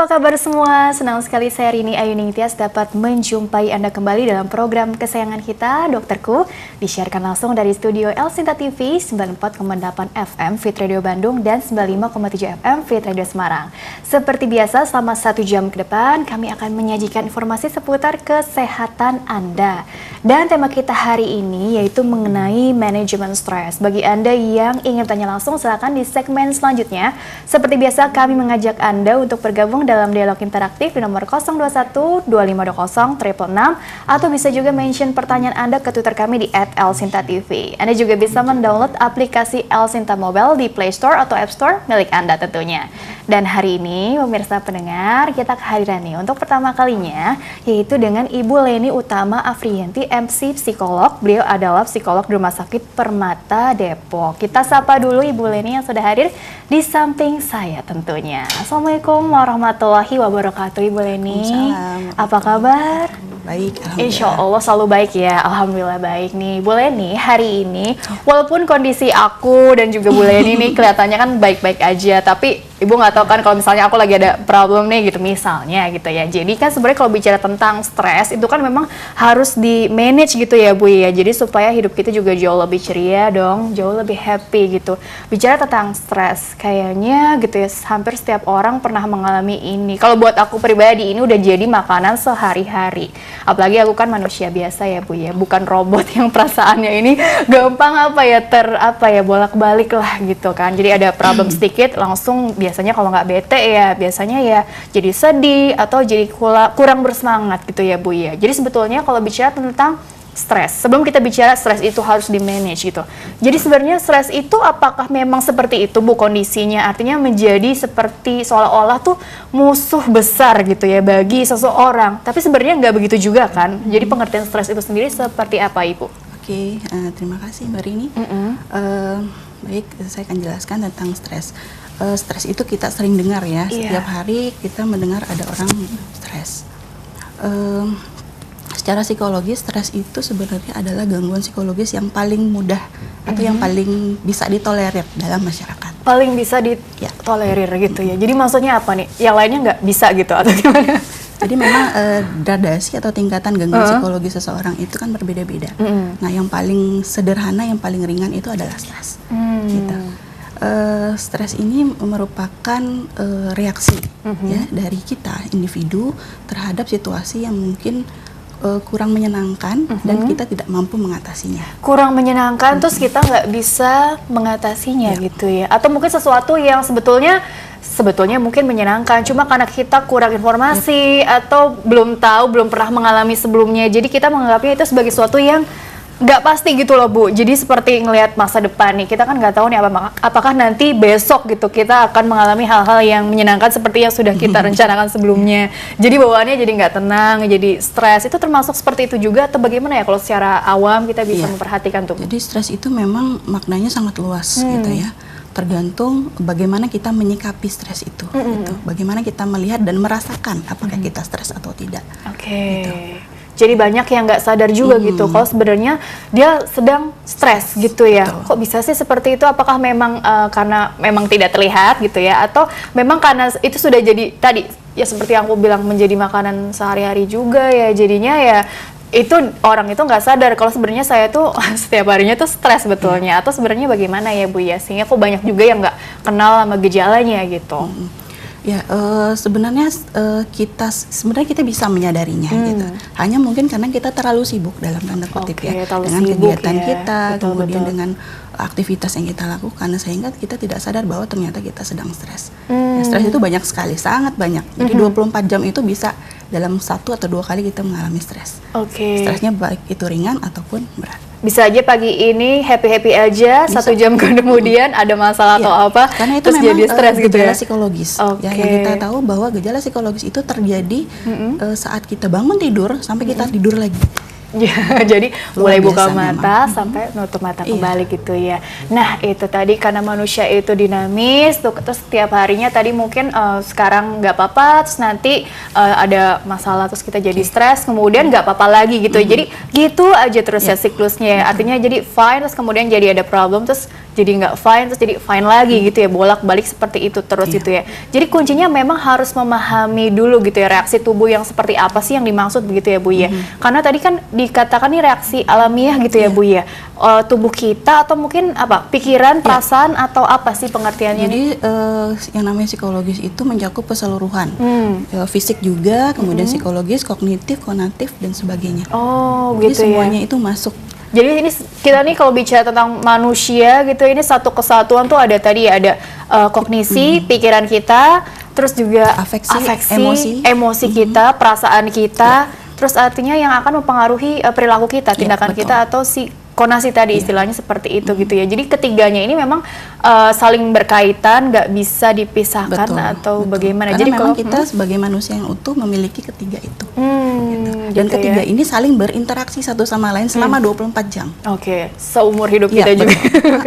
apa kabar semua? Senang sekali saya Rini Ayuning Tias dapat menjumpai Anda kembali dalam program kesayangan kita, Dokterku. Disiarkan langsung dari studio El Sinta TV 94,8 FM Fit Radio Bandung dan 95,7 FM Fit Radio Semarang. Seperti biasa, selama 1 jam ke depan kami akan menyajikan informasi seputar kesehatan Anda. Dan tema kita hari ini yaitu mengenai manajemen stres. Bagi Anda yang ingin tanya langsung, silakan di segmen selanjutnya. Seperti biasa, kami mengajak Anda untuk bergabung dalam dialog interaktif di nomor 021-2520-666 atau bisa juga mention pertanyaan Anda ke Twitter kami di @elsintatv. Anda juga bisa mendownload aplikasi El Sinta Mobile di Play Store atau App Store milik Anda tentunya. Dan hari ini, pemirsa pendengar, kita kehadiran nih untuk pertama kalinya, yaitu dengan Ibu Leni Utama Afriyanti, MC Psikolog. Beliau adalah psikolog di Rumah Sakit Permata Depok. Kita sapa dulu Ibu Leni yang sudah hadir di samping saya tentunya. Assalamualaikum warahmatullahi wabarakatuh, Ibu Leni. Apa kabar? Baik, alhamdulillah. Insya Allah selalu baik ya, alhamdulillah baik nih. Bu Leni, hari ini walaupun kondisi aku dan juga Bu Leni nih kelihatannya kan baik-baik aja, tapi Ibu nggak tahu kan kalau misalnya aku lagi ada problem nih gitu misalnya gitu ya. Jadi kan sebenarnya kalau bicara tentang stres itu kan memang harus di manage gitu ya Bu ya. Jadi supaya hidup kita juga jauh lebih ceria dong, jauh lebih happy gitu. Bicara tentang stres, kayaknya gitu ya hampir setiap orang pernah mengalami ini. Kalau buat aku pribadi ini udah jadi makanan sehari-hari. Apalagi aku kan manusia biasa ya Bu ya, bukan robot yang perasaannya ini gampang bolak-balik lah gitu kan. Jadi ada problem sedikit langsung biasanya kalau nggak bete ya biasanya ya jadi sedih atau jadi kurang bersemangat gitu ya Bu ya. Jadi sebetulnya kalau bicara tentang stres, sebelum kita bicara stres itu harus di manage gitu. Jadi sebenarnya stres itu apakah memang seperti itu Bu kondisinya? Artinya menjadi seperti seolah-olah tuh musuh besar gitu ya bagi seseorang. Tapi sebenarnya nggak begitu juga kan? Jadi pengertian stres itu sendiri seperti apa Ibu? Oke, terima kasih Mbak Rini. Baik, saya akan jelaskan tentang stres. Stres itu kita sering dengar ya, setiap hari kita mendengar ada orang stres. Secara psikologis, stres itu sebenarnya adalah gangguan psikologis yang paling mudah atau yang paling bisa ditolerir dalam masyarakat. Paling bisa ditolerir gitu ya. Jadi maksudnya apa nih? Yang lainnya nggak bisa gitu atau gimana? Jadi memang gradasi atau tingkatan gangguan psikologis seseorang itu kan berbeda-beda. Nah, yang paling sederhana, yang paling ringan itu adalah stres. Gitu. Stres ini merupakan reaksi ya dari kita individu terhadap situasi yang mungkin kurang menyenangkan dan kita tidak mampu mengatasinya. Kurang menyenangkan terus kita nggak bisa mengatasinya gitu ya. Atau mungkin sesuatu yang sebetulnya mungkin menyenangkan, cuma karena kita kurang informasi atau belum tahu, belum pernah mengalami sebelumnya, jadi kita menganggapnya itu sebagai sesuatu yang nggak pasti gitu loh Bu. Jadi seperti ngelihat masa depan nih, kita kan nggak tahu nih apakah nanti besok gitu kita akan mengalami hal-hal yang menyenangkan seperti yang sudah kita rencanakan sebelumnya. Jadi bawaannya jadi nggak tenang, jadi stres. Itu termasuk seperti itu juga atau bagaimana ya kalau secara awam kita bisa memperhatikan tuh? Jadi stres itu memang maknanya sangat luas gitu ya. Tergantung bagaimana kita menyikapi stres itu, gitu. Bagaimana kita melihat dan merasakan apakah kita stres atau tidak. Oke. Gitu. Jadi banyak yang nggak sadar juga gitu, kalau sebenarnya dia sedang stres gitu ya. Betul. Kok bisa sih seperti itu? Apakah memang karena memang tidak terlihat gitu ya, atau memang karena itu sudah jadi tadi ya seperti yang aku bilang menjadi makanan sehari-hari juga ya. Jadinya ya itu orang itu nggak sadar kalau sebenarnya saya tuh setiap harinya tuh stres betulnya. Atau sebenarnya bagaimana ya Bu ya? Sehingga kok banyak juga yang nggak kenal sama gejalanya gitu. Ya, sebenarnya kita bisa menyadarinya gitu. Hanya mungkin karena kita terlalu sibuk dalam tanda kutip dengan kegiatan kita, kemudian dengan aktivitas yang kita lakukan, sehingga kita tidak sadar bahwa ternyata kita sedang stres. Ya, stres itu banyak sekali, sangat banyak. Jadi 24 jam itu bisa dalam 1 atau 2 kali kita mengalami stres. Stresnya baik itu ringan ataupun berat. Bisa aja pagi ini happy-happy aja, 1 jam kemudian ada masalah atau apa, karena itu terus memang jadi stres gitu ya. Gejala psikologis. Ya, yang kita tahu bahwa gejala psikologis itu terjadi saat kita bangun tidur sampai kita tidur lagi. Ya, jadi mulai buka mata sampai nutup mata kembali gitu ya. Nah, itu tadi karena manusia itu dinamis, terus setiap harinya tadi mungkin sekarang nggak apa-apa, terus nanti ada masalah terus kita jadi stres, kemudian nggak apa-apa lagi gitu. Jadi gitu aja terus ya siklusnya. Artinya jadi fine, terus kemudian jadi ada problem, terus jadi nggak fine, terus jadi fine lagi gitu ya, bolak-balik seperti itu terus gitu ya. Jadi kuncinya memang harus memahami dulu gitu ya, reaksi tubuh yang seperti apa sih yang dimaksud begitu ya Bu ya. Karena tadi kan dikatakan nih reaksi alamiah gitu ya Bu ya. Tubuh kita atau mungkin apa, pikiran, perasaan atau apa sih pengertiannya? Jadi yang namanya psikologis itu mencakup keseluruhan, fisik juga, kemudian psikologis, kognitif, konatif dan sebagainya. Oh jadi gitu ya. Semuanya itu masuk. Jadi ini kita nih kalau bicara tentang manusia gitu, ini satu kesatuan tuh ada tadi ya, ada kognisi, pikiran kita, terus juga afeksi, emosi kita, perasaan kita, terus artinya yang akan mempengaruhi perilaku kita, tindakan kita atau si konasi tadi istilahnya seperti itu gitu ya. Jadi ketiganya ini memang saling berkaitan, nggak bisa dipisahkan atau bagaimana. Karena jadi memang kalau kita sebagai manusia yang utuh memiliki ketiga itu. Dan gitu ketiga ya. ini saling berinteraksi satu sama lain selama 24 jam. Oke, seumur hidup kita juga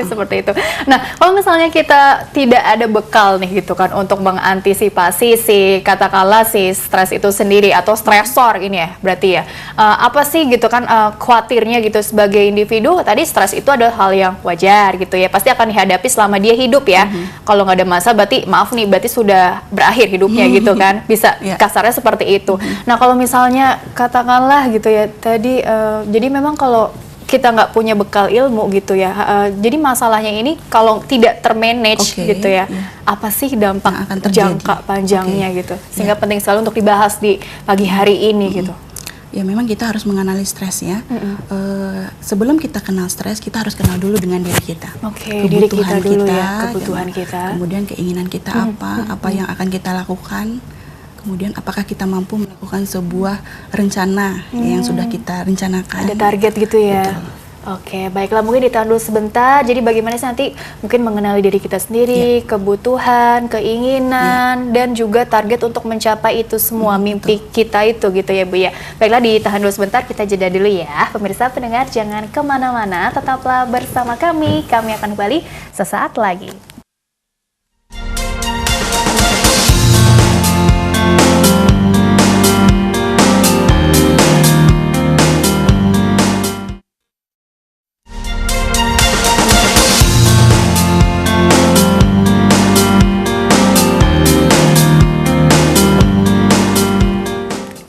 seperti itu. Nah, kalau misalnya kita tidak ada bekal nih gitu kan untuk mengantisipasi si katakanlah si stres itu sendiri atau stresor ini ya, berarti ya. Apa sih gitu kan khawatirnya gitu sebagai individu, tadi stres itu adalah hal yang wajar gitu ya. Pasti akan dihadapi selama dia hidup ya. Kalau nggak ada masa berarti maaf nih, berarti sudah berakhir hidupnya gitu kan. Bisa kasarnya seperti itu. Nah, kalau misalnya katakanlah gitu ya tadi, jadi memang kalau kita nggak punya bekal ilmu gitu ya, jadi masalahnya ini kalau tidak termanage gitu ya, apa sih dampak jangka panjangnya gitu, sehingga penting sekali untuk dibahas di pagi hari ini gitu. Ya memang kita harus mengenali stres ya. Sebelum kita kenal stres, kita harus kenal dulu dengan diri kita. Diri kita dulu ya, kebutuhan kita. Kemudian keinginan kita apa yang akan kita lakukan. Kemudian apakah kita mampu melakukan sebuah rencana yang sudah kita rencanakan. Ada target gitu ya. Betul. Oke, baiklah, mungkin ditahan dulu sebentar. Jadi bagaimana sih nanti mungkin mengenali diri kita sendiri, kebutuhan, keinginan, dan juga target untuk mencapai itu semua, mimpi kita itu gitu ya Bu ya. Baiklah, ditahan dulu sebentar, kita jeda dulu ya. Pemirsa pendengar jangan kemana-mana, tetaplah bersama kami akan kembali sesaat lagi.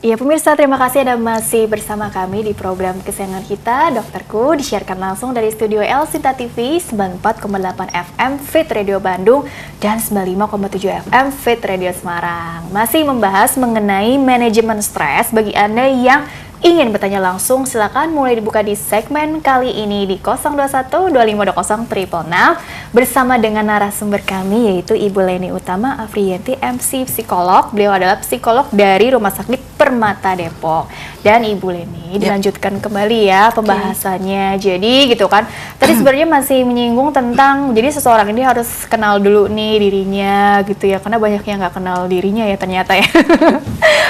Ya pemirsa, terima kasih Anda masih bersama kami di program kesayangan kita, Dokterku, disiarkan langsung dari studio El Sinta TV 94,8 FM Fit Radio Bandung dan 95,7 FM Fit Radio Semarang. Masih membahas mengenai manajemen stres. Bagi Anda yang ingin bertanya langsung, silakan mulai dibuka di segmen kali ini di 021-2520-666 bersama dengan narasumber kami yaitu Ibu Leni Utama Afriyanti, MC Psikolog. Beliau adalah psikolog dari Rumah Sakit Permata Depok. Dan Ibu Leni dilanjutkan kembali ya pembahasannya. Jadi gitu kan, tadi sebenarnya masih menyinggung tentang jadi seseorang ini harus kenal dulu nih dirinya gitu ya, karena banyak yang nggak kenal dirinya ya ternyata ya.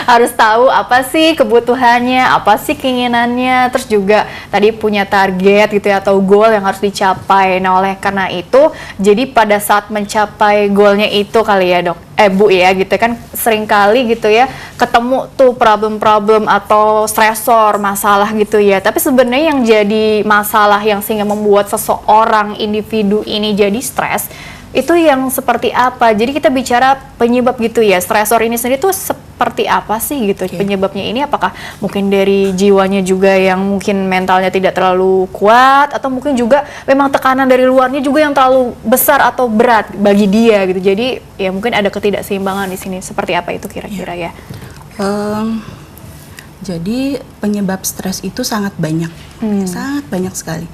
Harus tahu apa sih kebutuhannya, apa sih keinginannya, terus juga tadi punya target gitu ya atau goal yang harus dicapai. Nah, oleh karena itu, jadi pada saat mencapai goalnya itu kali ya Bu ya gitu kan, seringkali gitu ya ketemu tuh problem-problem atau stresor, masalah gitu ya. Tapi sebenarnya yang jadi masalah yang sehingga membuat seseorang individu ini jadi stres itu yang seperti apa? Jadi kita bicara penyebab gitu ya, stresor ini sendiri tuh seperti apa sih gitu penyebabnya ini? Apakah mungkin dari jiwanya juga yang mungkin mentalnya tidak terlalu kuat, atau mungkin juga memang tekanan dari luarnya juga yang terlalu besar atau berat bagi dia gitu. Jadi ya mungkin ada ketidakseimbangan di sini. Seperti apa itu kira-kira ya? Jadi penyebab stres itu sangat banyak sekali.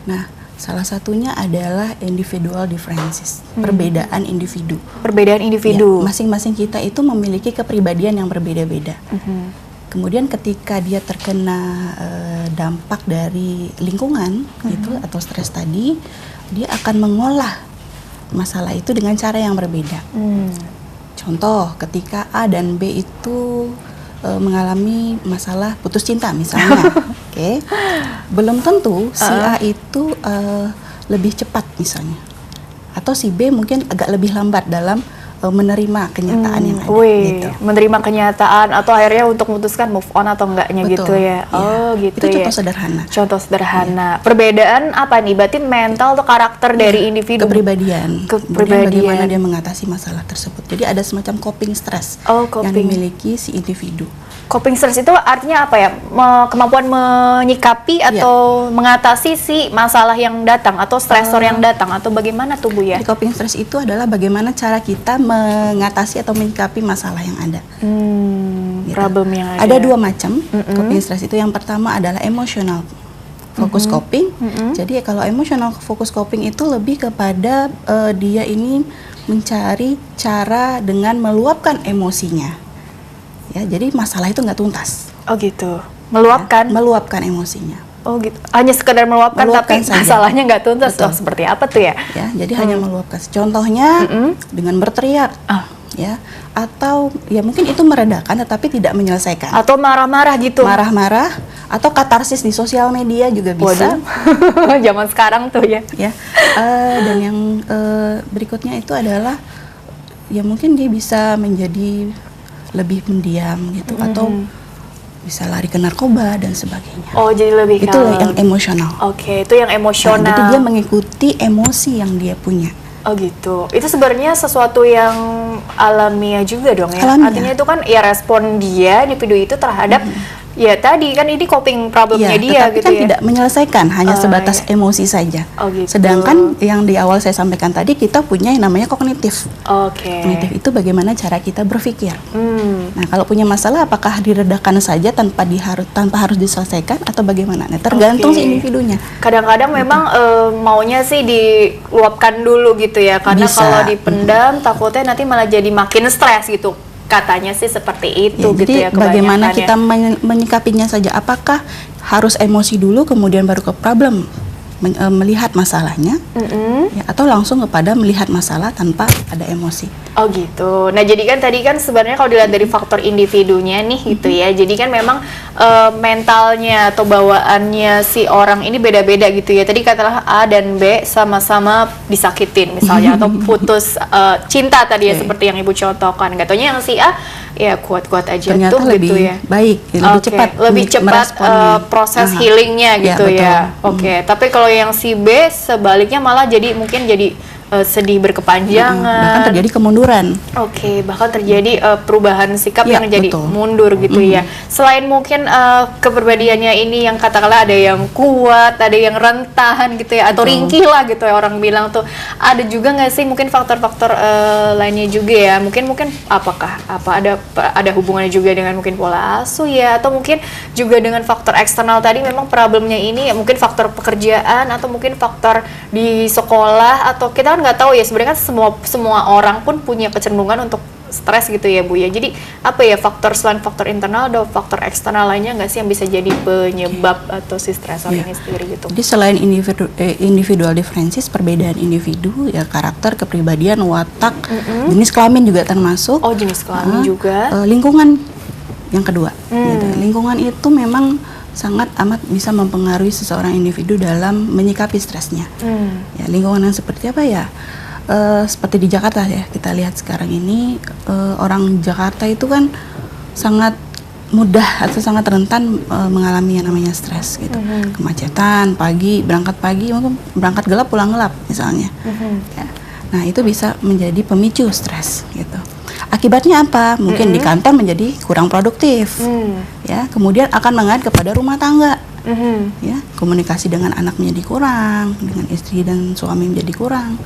Nah, salah satunya adalah individual differences, perbedaan individu. Perbedaan individu. Ya, masing-masing kita itu memiliki kepribadian yang berbeda-beda. Kemudian ketika dia terkena dampak dari lingkungan itu atau stres tadi, dia akan mengolah masalah itu dengan cara yang berbeda. Contoh, ketika A dan B itu mengalami masalah putus cinta misalnya, belum tentu si A itu lebih cepat misalnya, atau si B mungkin agak lebih lambat dalam menerima kenyataan yang ada. Gitu. Menerima kenyataan atau akhirnya untuk memutuskan move on atau enggaknya. Betul, gitu ya. Oh gitu itu ya. Contoh sederhana. Contoh sederhana. Perbedaan apa nih? Berarti mental atau karakter dari individu? Kemudian bagaimana dia mengatasi masalah tersebut. Jadi ada semacam coping stress yang dimiliki si individu. Coping stress itu artinya apa ya? Kemampuan menyikapi atau mengatasi si masalah yang datang atau stresor yang datang atau bagaimana tuh Bu ya? Coping stress itu adalah bagaimana cara kita mengatasi atau menyikapi masalah yang ada. Gitu. Problem yang ada. Ada 2 macam coping stress itu. Yang pertama adalah emotional focus coping. Jadi kalau emotional focus coping itu lebih kepada dia ini mencari cara dengan meluapkan emosinya. Ya, jadi masalah itu nggak tuntas. Oh gitu. Meluapkan? Ya, meluapkan emosinya. Oh gitu. Hanya sekedar meluapkan tapi saja. Masalahnya nggak tuntas. Oh, seperti apa tuh ya? Ya, jadi hanya meluapkan. Contohnya dengan berteriak, ya, atau ya mungkin itu meredakan tetapi tidak menyelesaikan. Atau marah-marah gitu. Marah-marah atau katarsis di sosial media juga bisa. Zaman sekarang tuh ya. Ya. Dan yang berikutnya itu adalah ya mungkin dia bisa menjadi lebih pendiam gitu atau bisa lari ke narkoba dan sebagainya. Oh, jadi lebih itu yang emosional. Oke, itu yang emosional. Nah, jadi dia mengikuti emosi yang dia punya. Oh gitu. Itu sebenarnya sesuatu yang alamiah juga dong ya. Alamiah. Artinya itu kan ya respon dia individu itu terhadap ya tadi kan ini coping problemnya dia gitu kan ya. Tidak menyelesaikan, hanya sebatas emosi saja. Oh gitu. Sedangkan yang di awal saya sampaikan tadi kita punya yang namanya kognitif. Oke. Kognitif itu bagaimana cara kita berpikir. Nah, kalau punya masalah apakah diredakan saja tanpa harus diselesaikan atau bagaimana? Nah, tergantung si individunya. Kadang-kadang memang maunya sih diluapkan dulu gitu ya, karena kalau dipendam takutnya nanti malah jadi makin stres gitu. Katanya sih seperti itu ya, gitu jadi ya. Jadi bagaimana kita menyikapinya saja? Apakah harus emosi dulu kemudian baru ke problem melihat masalahnya, ya, atau langsung kepada melihat masalah tanpa ada emosi? Oh gitu. Nah jadi kan tadi kan sebenarnya kalau dilihat dari faktor individunya nih gitu ya. Jadi kan memang mentalnya atau bawaannya si orang ini beda-beda gitu ya. Tadi katalah A dan B sama-sama disakitin misalnya atau putus cinta tadi ya seperti yang Ibu contohkan. Gak taunya yang si A ya kuat-kuat aja ternyata tuh lebih gitu ya. Baik, lebih cepat proses healingnya gitu ya. Oke. Tapi kalau yang si B sebaliknya malah jadi mungkin jadi sedih berkepanjangan. Bahkan terjadi kemunduran. Oke, bahkan terjadi perubahan sikap yang jadi mundur gitu ya. Selain mungkin kepribadiannya ini yang katakanlah ada yang kuat, ada yang rentan gitu ya, atau ringkih lah gitu ya orang bilang tuh. Ada juga nggak sih mungkin faktor-faktor lainnya juga ya? Mungkin apa ada hubungannya juga dengan mungkin pola asuh ya, atau mungkin juga dengan faktor eksternal tadi memang problemnya ini ya, mungkin faktor pekerjaan atau mungkin faktor di sekolah atau kita kan nggak tahu ya, sebenarnya kan semua orang pun punya kecenderungan untuk stres gitu ya Bu ya. Jadi apa ya faktor selain faktor internal ada faktor eksternal lainnya nggak sih yang bisa jadi penyebab atau si stresor ini sendiri gitu? Jadi selain individual differences, perbedaan individu ya, karakter, kepribadian, watak, jenis kelamin juga termasuk. Oh, jenis kelamin juga. Lingkungan yang kedua. Gitu. Lingkungan itu memang sangat amat bisa mempengaruhi seseorang individu dalam menyikapi stresnya. Ya, lingkungan yang seperti apa ya? Seperti di Jakarta ya, kita lihat sekarang ini orang Jakarta itu kan sangat mudah atau sangat rentan mengalami yang namanya stres gitu. Kemacetan, berangkat pagi, mungkin berangkat gelap pulang gelap misalnya. Ya. Nah, itu bisa menjadi pemicu stres gitu. Akibatnya apa? Mungkin di kantor menjadi kurang produktif, ya. Kemudian akan mengalir kepada rumah tangga, ya. Komunikasi dengan anak menjadi kurang, dengan istri dan suami menjadi kurang.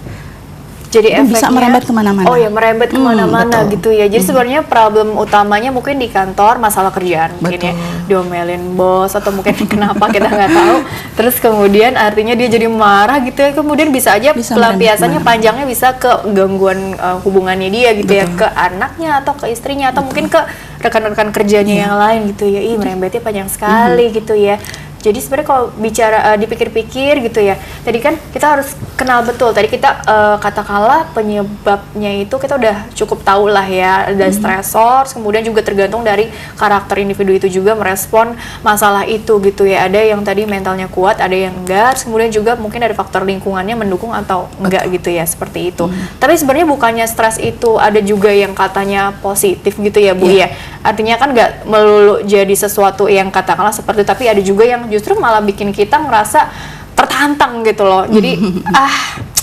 Jadi efeknya bisa merembet kemana-mana. Oh ya, merembet kemana-mana gitu ya. Jadi sebenarnya problem utamanya mungkin di kantor masalah kerjaan mungkin ya, diomelin bos atau mungkin kenapa kita nggak tahu. Terus kemudian artinya dia jadi marah gitu ya. Kemudian bisa aja pelampiasannya panjangnya bisa ke gangguan hubungannya dia gitu ya, ke anaknya atau ke istrinya atau mungkin ke rekan-rekan kerjanya yang lain gitu ya. Merembetnya panjang sekali gitu ya. Jadi sebenarnya kalau bicara dipikir-pikir gitu ya, tadi kan kita harus kenal betul. Tadi kita katakanlah penyebabnya itu kita udah cukup tahu lah ya, ada stresor, kemudian juga tergantung dari karakter individu itu juga merespon masalah itu gitu ya. Ada yang tadi mentalnya kuat, ada yang enggak, kemudian juga mungkin dari faktor lingkungannya mendukung atau enggak gitu ya, seperti itu. Tapi sebenarnya bukannya stres itu ada juga yang katanya positif gitu ya Bu ya. Artinya kan nggak melulu jadi sesuatu yang katakanlah seperti itu, tapi ada juga yang justru malah bikin kita ngerasa tertantang gitu loh. Jadi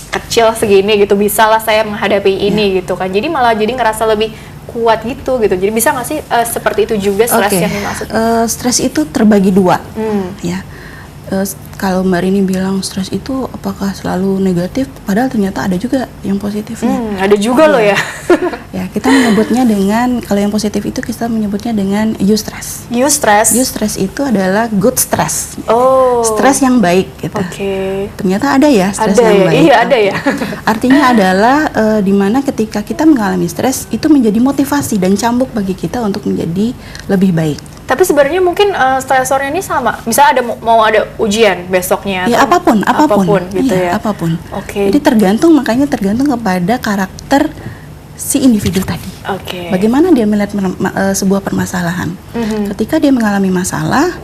kecil segini gitu, bisa lah saya menghadapi ini gitu kan. Jadi malah jadi ngerasa lebih kuat gitu. Jadi bisa nggak sih seperti itu juga stres yang dimaksud? Stres itu terbagi dua, ya. Kalau Mbak Rini bilang stres itu apakah selalu negatif, padahal ternyata ada juga yang positifnya. Ada juga loh ya. Ya, kita menyebutnya dengan, kalau yang positif itu kita menyebutnya dengan eustress. Eustress? Eustress itu adalah good stress. Oh. Stres yang baik gitu. Oke. Ternyata ada ya stres yang baik. Iya, ada ya. Artinya adalah dimana ketika kita mengalami stres itu menjadi motivasi dan cambuk bagi kita untuk menjadi lebih baik. Tapi sebenarnya mungkin stresornya ini sama. Bisa ada mau ada ujian besoknya. Ya apapun gitu ya. Apapun. Oke. Jadi makanya tergantung kepada karakter si individu tadi. Oke. Bagaimana dia melihat sebuah permasalahan. Ketika dia mengalami masalah,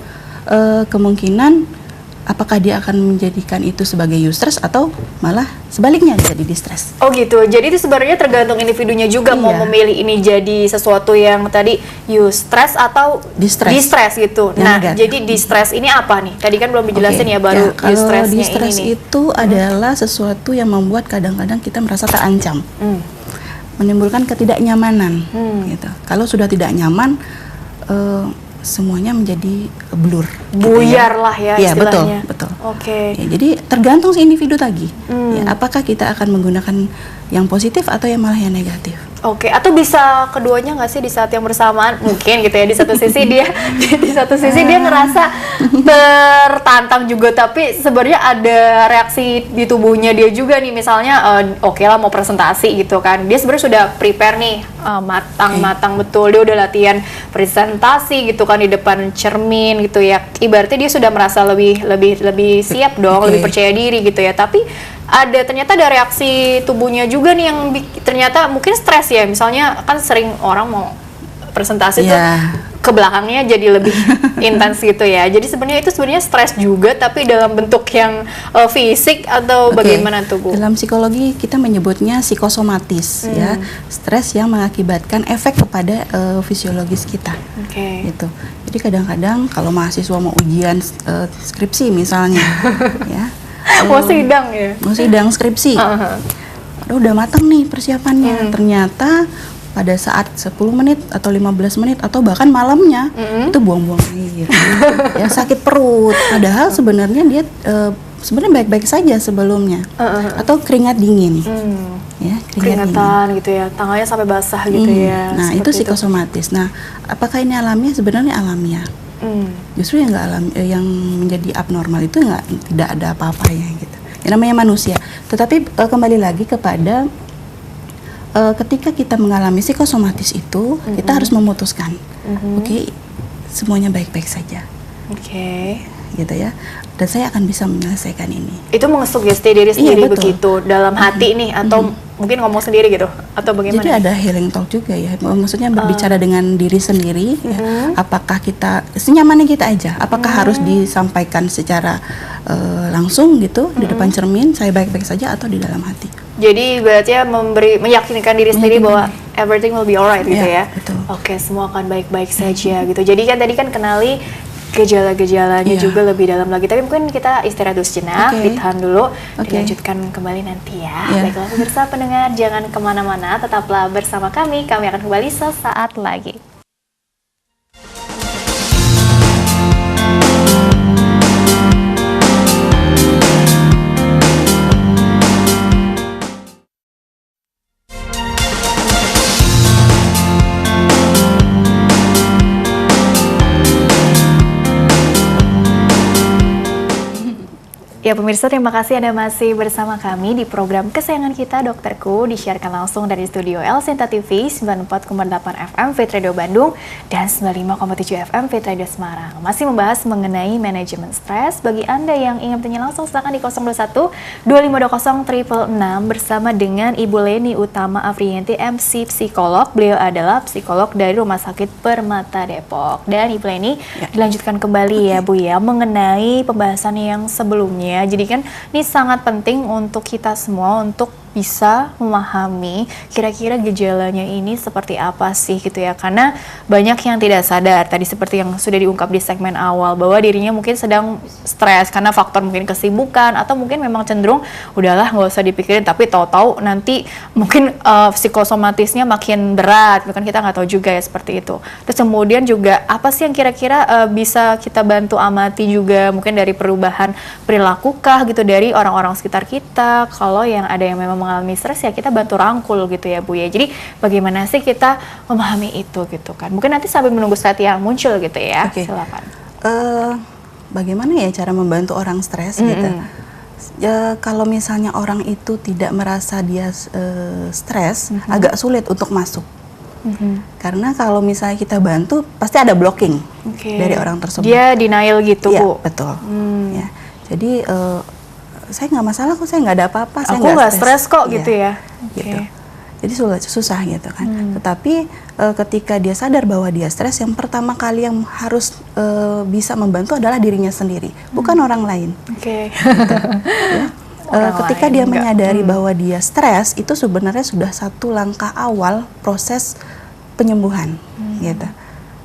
kemungkinan apakah dia akan menjadikan itu sebagai eustress atau malah sebaliknya jadi distress. Oh gitu. Jadi itu sebenarnya tergantung individunya juga mau memilih ini jadi sesuatu yang tadi eustress atau distress gitu. Yang negatif. Jadi distress ini apa nih? Tadi kan belum dijelasin ya baru eustressnya ini. Distress itu adalah sesuatu yang membuat kadang-kadang kita merasa terancam. Menimbulkan ketidaknyamanan gitu. Kalau sudah tidak nyaman, semuanya menjadi blur, buyar lah ya istilahnya. Betul. Oke. Ya, jadi tergantung si individu tadi. Ya, apakah kita akan menggunakan yang positif atau yang malah yang negatif? Oke, atau bisa keduanya nggak sih di saat yang bersamaan? Mungkin gitu ya, di satu sisi dia dia ngerasa tertantang juga, tapi sebenarnya ada reaksi di tubuhnya dia juga nih, misalnya oke lah mau presentasi gitu kan, dia sebenarnya sudah prepare nih, matang betul, dia udah latihan presentasi gitu kan di depan cermin gitu ya, ibaratnya dia sudah merasa lebih siap dong, lebih percaya diri gitu ya, tapi ternyata ada reaksi tubuhnya juga nih yang ternyata mungkin stres ya, misalnya kan sering orang mau presentasi tuh ke belakangnya jadi lebih intens gitu ya, jadi sebenarnya itu stres juga tapi dalam bentuk yang fisik atau bagaimana tuh Bu? Dalam psikologi kita menyebutnya psikosomatis ya, stres yang mengakibatkan efek kepada fisiologis kita. Gitu. Jadi kadang-kadang kalau mahasiswa mau ujian skripsi misalnya ya, mau sidang ya? Mau sidang skripsi. Aduh, udah matang nih persiapannya. Ternyata pada saat 10 menit atau 15 menit atau bahkan malamnya itu buang-buang air. Ya sakit perut. Padahal sebenarnya dia sebenarnya baik-baik saja sebelumnya. Atau keringat dingin. Ya, keringatan dingin. Gitu ya. Tangannya sampai basah gitu ya. Nah, itu psikosomatis. Nah, apakah ini alamiah? Sebenarnya alamiah. Justru yang nggak yang menjadi abnormal itu tidak ada apa-apanya gitu. Yang namanya manusia. Tetapi kembali lagi kepada ketika kita mengalami psikosomatis itu, kita harus memutuskan, semuanya baik-baik saja. Gitu ya. Dan saya akan bisa menyelesaikan ini. Itu mengesugesti diri sendiri begitu dalam hati nih, atau mungkin ngomong sendiri gitu, atau bagaimana? Jadi ada healing talk juga ya, maksudnya berbicara dengan diri sendiri. Ya, apakah kita senyamannya kita aja? Apakah harus disampaikan secara langsung gitu di depan cermin, saya baik-baik saja, atau di dalam hati? Jadi berarti meyakinkan diri sendiri bahwa everything will be alright gitu ya. Betul. Oke, semua akan baik-baik saja gitu. Jadi kan tadi kan kenali gejala-gejalanya juga lebih dalam lagi. Tapi mungkin kita istirahat dulu sejenak, ditahan dulu, dilanjutkan kembali nanti ya. Baiklah pemirsa pendengar, jangan kemana-mana, tetaplah bersama kami. Kami akan kembali sesaat lagi. Ya pemirsa, terima kasih Anda masih bersama kami di program kesayangan kita Dokterku, disiarkan langsung dari studio El Sinta TV 94,8 FM Fit Radio Bandung dan 95,7 FM Fit Radio Semarang. Masih membahas mengenai manajemen stres. Bagi Anda yang ingin bertanya langsung silakan di 021 2520 666 bersama dengan Ibu Leni Utama Afriyanti MC Psikolog. Beliau adalah psikolog dari Rumah Sakit Permata Depok. Dan Ibu Leni dilanjutkan kembali ya Bu ya mengenai pembahasan yang sebelumnya. Jadi kan ini sangat penting untuk kita semua untuk bisa memahami kira-kira gejalanya ini seperti apa sih gitu ya, karena banyak yang tidak sadar tadi seperti yang sudah diungkap di segmen awal bahwa dirinya mungkin sedang stres karena faktor mungkin kesibukan atau mungkin memang cenderung udahlah nggak usah dipikirin, tapi tahu-tahu nanti mungkin psikosomatisnya makin berat, kan kita nggak tahu juga ya seperti itu. Terus kemudian juga apa sih yang kira-kira bisa kita bantu amati juga mungkin dari perubahan perilaku kah gitu dari orang-orang sekitar kita. Kalau yang ada yang memang mengalami stres ya kita bantu rangkul gitu ya Bu ya. Jadi bagaimana sih kita memahami itu gitu kan. Mungkin nanti sambil menunggu slide yang muncul gitu ya. Silakan. Bagaimana ya cara membantu orang stres gitu. Ya, kalau misalnya orang itu tidak merasa dia stres, agak sulit untuk masuk. Karena kalau misalnya kita bantu pasti ada blocking dari orang tersebut. Dia denial gitu ya, Bu. Betul. Ya. Jadi saya nggak masalah kok, saya nggak ada apa-apa, saya nggak stres kok gitu ya. Gitu. Jadi susah gitu kan. Tetapi ketika dia sadar bahwa dia stres, yang pertama kali yang harus bisa membantu adalah dirinya sendiri, bukan orang lain. Gitu. Ketika dia menyadari bahwa dia stres, itu sebenarnya sudah satu langkah awal proses penyembuhan, gitu.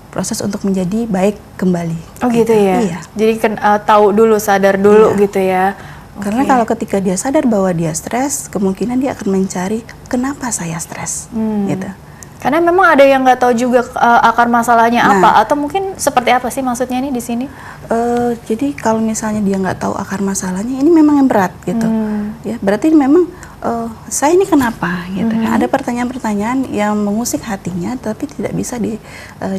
Proses untuk menjadi baik kembali. Oh gitu ya. Iya. Jadi tahu dulu, sadar dulu gitu ya. Karena kalau ketika dia sadar bahwa dia stres, kemungkinan dia akan mencari kenapa saya stres, gitu. Karena memang ada yang nggak tahu juga akar masalahnya apa, atau mungkin seperti apa sih maksudnya ini di sini? Jadi kalau misalnya dia nggak tahu akar masalahnya, ini memang yang berat gitu. Ya, berarti memang saya ini kenapa, gitu. Kan? Ada pertanyaan-pertanyaan yang mengusik hatinya, tapi tidak bisa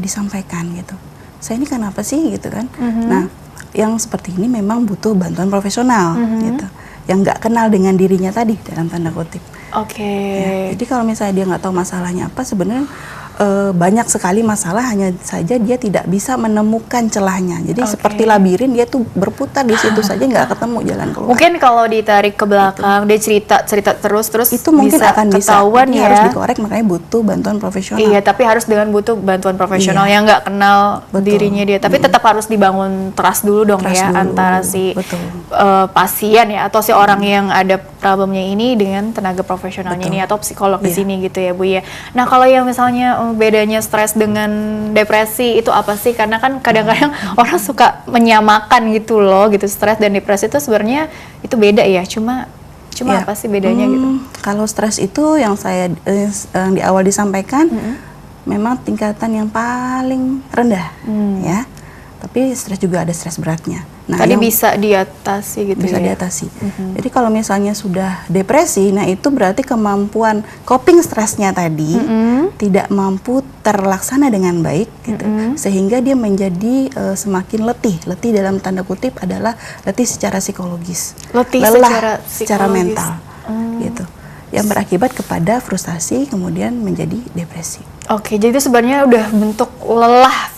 disampaikan gitu. Saya ini kenapa sih, gitu kan? Nah, yang seperti ini memang butuh bantuan profesional gitu, yang nggak kenal dengan dirinya tadi dalam tanda kutip. Ya, jadi kalau misalnya dia nggak tahu masalahnya apa, sebenarnya banyak sekali masalah, hanya saja dia tidak bisa menemukan celahnya. Jadi seperti labirin, dia tuh berputar di situ saja nggak ketemu jalan keluar. Mungkin kalau ditarik ke belakang, dia cerita terus itu mungkin akan ketahuan bisa. Ya. Harus dikorek, makanya butuh bantuan profesional. Iya, tapi harus dengan butuh bantuan profesional yang nggak kenal dirinya dia. Tapi tetap harus dibangun trust dulu dong antara si pasien ya atau si orang yang ada problemnya ini dengan tenaga profesionalnya ini atau psikolog di sini gitu ya Bu ya. Nah kalau yang misalnya bedanya stres dengan depresi itu apa sih? Karena kan kadang-kadang orang suka menyamakan gitu loh, gitu. Stres dan depresi itu sebenarnya itu beda ya. Cuma apa sih bedanya gitu? Kalau stres itu yang saya di awal disampaikan memang tingkatan yang paling rendah ya. Tapi stres juga ada stres beratnya. Nah, tadi bisa diatasi gitu bisa ya? diatasi. Jadi kalau misalnya sudah depresi, nah itu berarti kemampuan coping stresnya tadi tidak mampu terlaksana dengan baik, gitu. Sehingga dia menjadi semakin letih. Letih dalam tanda kutip adalah letih secara psikologis. Lelah secara mental, gitu. Yang berakibat kepada frustasi, kemudian menjadi depresi. Oke, jadi itu sebenarnya udah bentuk lelah,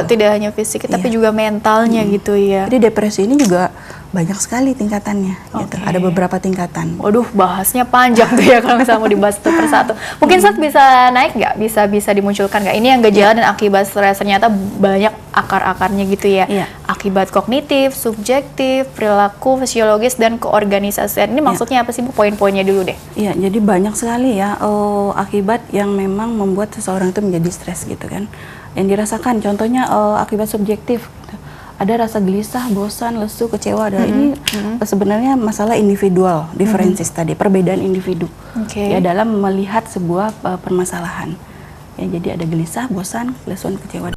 tidak hanya fisik, tapi juga mentalnya gitu ya. Jadi depresi ini juga banyak sekali tingkatannya, gitu. Ada beberapa tingkatan. Waduh, bahasnya panjang tuh ya kalau misalnya mau dibahas satu persatu. Mungkin Sat bisa naik nggak? Bisa dimunculkan nggak? Ini yang gejala dan akibat stres ternyata banyak akar-akarnya gitu ya. Akibat kognitif, subjektif, perilaku, fisiologis, dan keorganisasian. Ini maksudnya apa sih Bu? Poin-poinnya dulu deh. Iya, jadi banyak sekali ya akibat yang memang membuat seseorang itu menjadi stres gitu kan. Yang dirasakan contohnya akibat subjektif. Gitu. Ada rasa gelisah, bosan, lesu, kecewa. Ini sebenarnya masalah individual differences tadi, perbedaan individu ya dalam melihat sebuah permasalahan. Ya, jadi ada gelisah, bosan, lesu, kecewa.